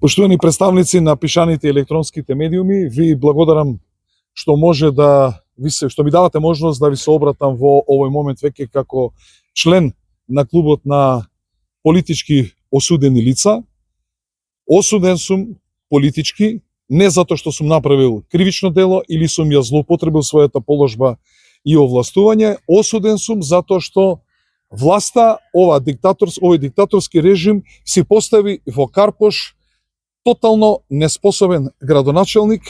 Поштовани представници на пишаните и електронските медиуми, ви благодарам што ми давате можност да ви се обратам во овој момент веќе како член на клубот на политички осудени лица. Осуден сум политички, не затоа што сум направил кривично дело или сум ја злоупотребил својата положба и овластување. Осуден сум затоа што власта, овој диктаторски режим си постави во Карпош тотално неспособен градоначелник,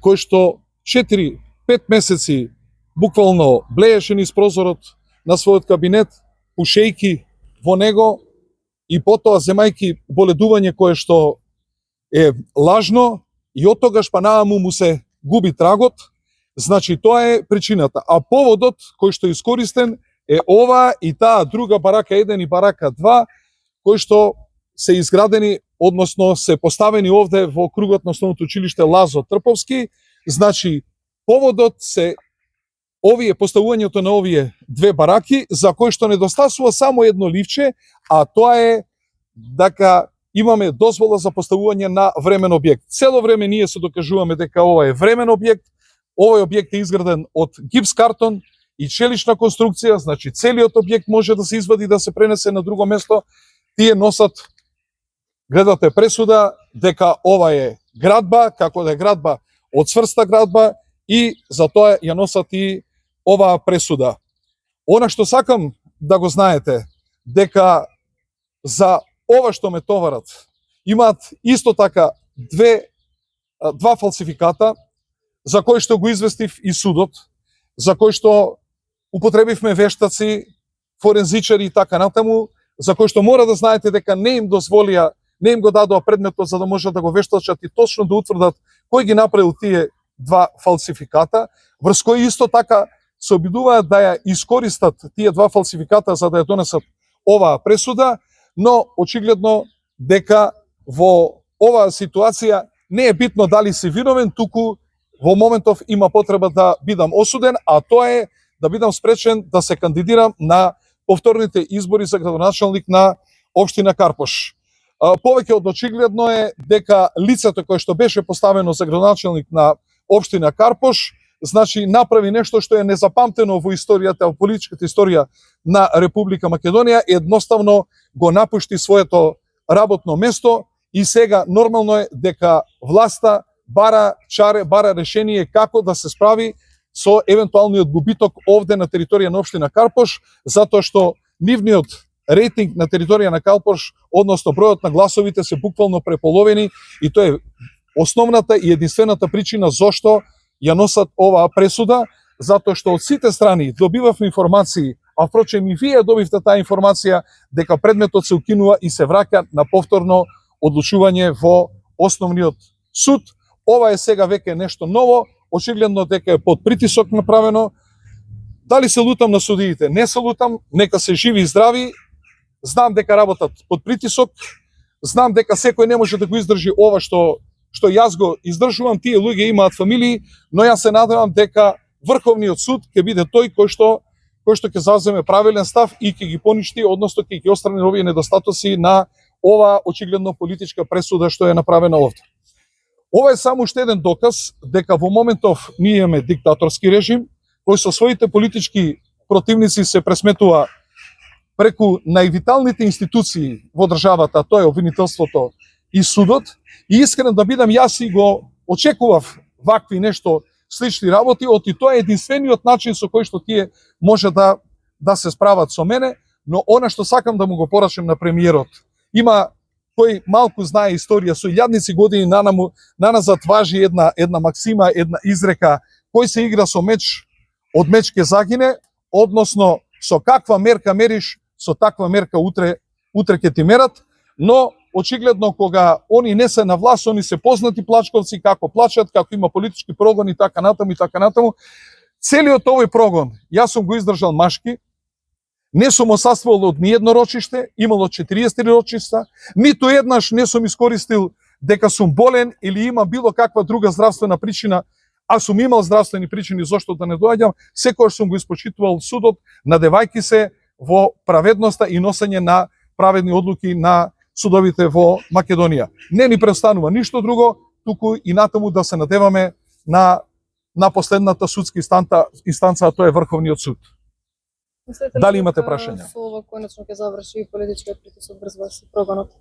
кој што 4-5 месеци буквално блееше низ прозорот на својот кабинет, пушејки во него и потоа земајки боледување кое што е лажно и од тогаш па нааму му се губи трагот. Значи тоа е причината. А поводот кој што е искористен е ова и таа друга барака 1 и барака 2, кои што се изградени, односно се поставени овде во кругот на основното училиште Лазо Трповски. Значи, поводот се поставувањето на овие две бараки, за кои што недостасува само едно ливче, а тоа е дека имаме дозвола за поставување на времен објект. Цело време ние се докажуваме дека ова е времен објект. Овој објект е изграден од гипс картон и челична конструкција, значи целиот објект може да се извади да се пренесе на друго место. Тие носат, гледате пресуда, дека ова е градба, како да е градба од цврста градба и за тоа ја носат и оваа пресуда. Она што сакам да го знаете, дека за ова што ме товарат, имаат исто така два фалсификата, за кои што го известив и судот, за кои што употребивме вештаци, форензичари и така натаму, за кои што мора да знаете дека не им го дадоа предметот за да можат да го вештачат и точно да утврдат кој ги направил тие два фалсификата, врз кои исто така се обидуваат да ја искористат тие два фалсификата за да ја донесат оваа пресуда, но очигледно дека во оваа ситуација не е битно дали си виновен, туку во моментов има потреба да бидам осуден, а тоа е да бидам спречен да се кандидирам на повторните избори за градоначалник на општина Карпош. Повеќе од очигледно е дека лицето кое што беше поставено за градоначалник на општина Карпош, значи направи нешто што е незапамтено во историјата, во политичката историја на Република Македонија, едноставно го напушти своето работно место и сега нормално е дека власта бара решение како да се справи со евентуалниот губиток овде на територија на општина Карпош, затоа што нивниот рейтинг на територија на Карпош, односно бројот на гласовите се буквално преполовени и тоа е основната и единствената причина зошто ја носат оваа пресуда, затоа што од сите страни добивавме информации, а впрочем и вие добивте таа информација дека предметот се укинува и се враќа на повторно одлучување во основниот суд. Ова е сега веќе нешто ново, очигледно дека е под притисок направено. Дали се лутам на судиите? Не се лутам, нека се живи и здрави. Знам дека работат под притисок, знам дека секој не може да го издржи ова што јас го издржувам, тие луѓе имаат фамилии, но јас се надевам дека Врховниот суд ќе биде тој кој што ќе заземе правилен став и ќе ги поништи, односно ќе ги отстрани овие недостатоци на ова очигледно политичка пресуда што е направена овде. Ова е само уште еден доказ дека во моментов ние имаме диктаторски режим, кој со своите политички противници се пресметува преку највиталните институции во државата, тоа е обвинителството и судот. И искрен да бидам, јас и го очекував вакви нешто слични работи, и тоа е единствениот начин со кој што тие може да се справат со мене, но она што сакам да му го порачам на премиерот. Има кој малку знае историја, со илјадници години наназад важи една максима, една изрека: кој се игра со меч, од меч ќе загине, односно со каква мерка мериш, со таква мерка утре ќе ти мерат. Но очигледно кога они не се на власт, они се познати плачковци, како плачат, како има политички прогон и така натаму. Целиот овој прогон јас сум го издржал машки, не сум осаствувал од ниедно рочиште, имало 40 рочишта, ниту еднаш не сум искористил дека сум болен или имам било каква друга здравствена причина, а сум имал здравствени причини зошто да не доаѓам, секогаш сум го испочитувал судот, надевајки се во праведноста и носење на праведни одлуки на судовите во Македонија. Не ни престанува ништо друго, туку и натаму да се надеваме на последната судска инстанца, а тоа е Врховниот суд. Дали имате прашања? Со ова конечно ќе заврши политичкиот притисок врз вас и проганот.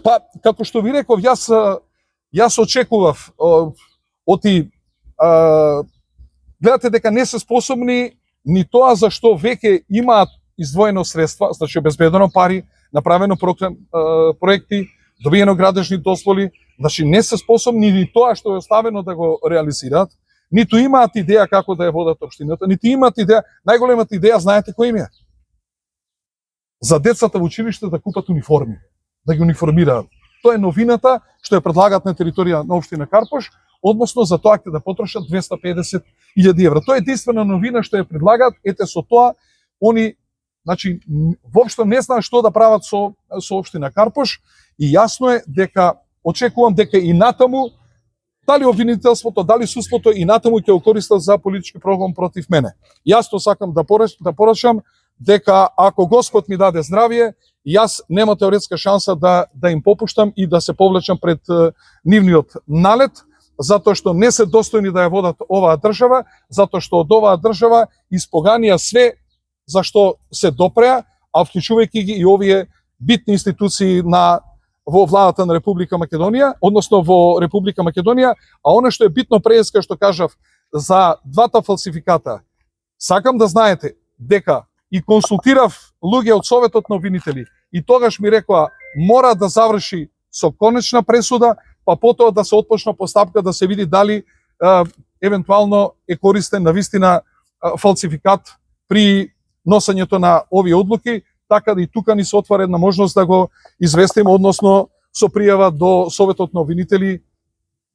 Па, како што ви реков, јас очекував гледате дека не се способни ни тоа за што веќе имаат издвоено средства, значи обезбедено пари, направено проекти, добиено градежни дозволи, значи не се способни ни тоа што е оставено да го реализираат, ниту имаат идеја како да ја водат општината, ниту имаат идеја, најголемата идеја знаете кој им е? За децата во училиште да купат униформи, да ги униформираат. Тоа е новината што ја предлагаат на територија на општина Карпош, односно за тоа ќе да потрошат 250.000 евра. Тоа е единствена новина што ја предлагаат, ете со тоа они значи воопшто не знаат што да прават со општина Карпош и јасно е дека очекувам дека и натаму дали обвинителството, дали судството и натаму ќе го користат за политички прогон против мене. Јасно сакам да порачам дека ако Господ ми даде здравје, јас нема теоретска шанса да им попуштам и да се повлечам пред нивниот налет, затоа што не се достојни да ја водат оваа држава, затоа што од оваа држава испоганија све за што се допреа, а вклучувајќи ги и овие битни институции во владата на Република Македонија, односно во Република Македонија, а она што е битно преска што кажав за двата фалсификата. Сакам да знаете дека и консултирав луѓе од Советот на обвинители и тогаш ми рекоа мора да заврши со конечна пресуда, па потоа да се отпочна постапка да се види дали евентуално е користен навистина фалсификат при носењето на овие одлуки, така да и тука ни се отвара една можност да го известиме, односно со пријава до Советот на обвинители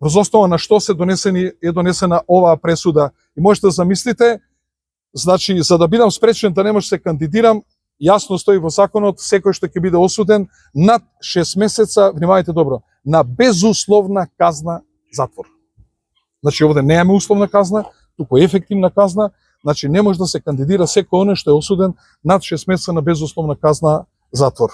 врз основа на што е донесена оваа пресуда. И можете да замислите, значи за да бидам спречен да не може се кандидирам, јасно стои во законот, секој што ќе биде осуден над 6 месеца, внимавајте добро, на безусловна казна затвор. Значи овде немаме условна казна, туку ефективна казна, значи не може да се кандидира секој оној што е осуден над 6 месеца на безусловна казна затвор.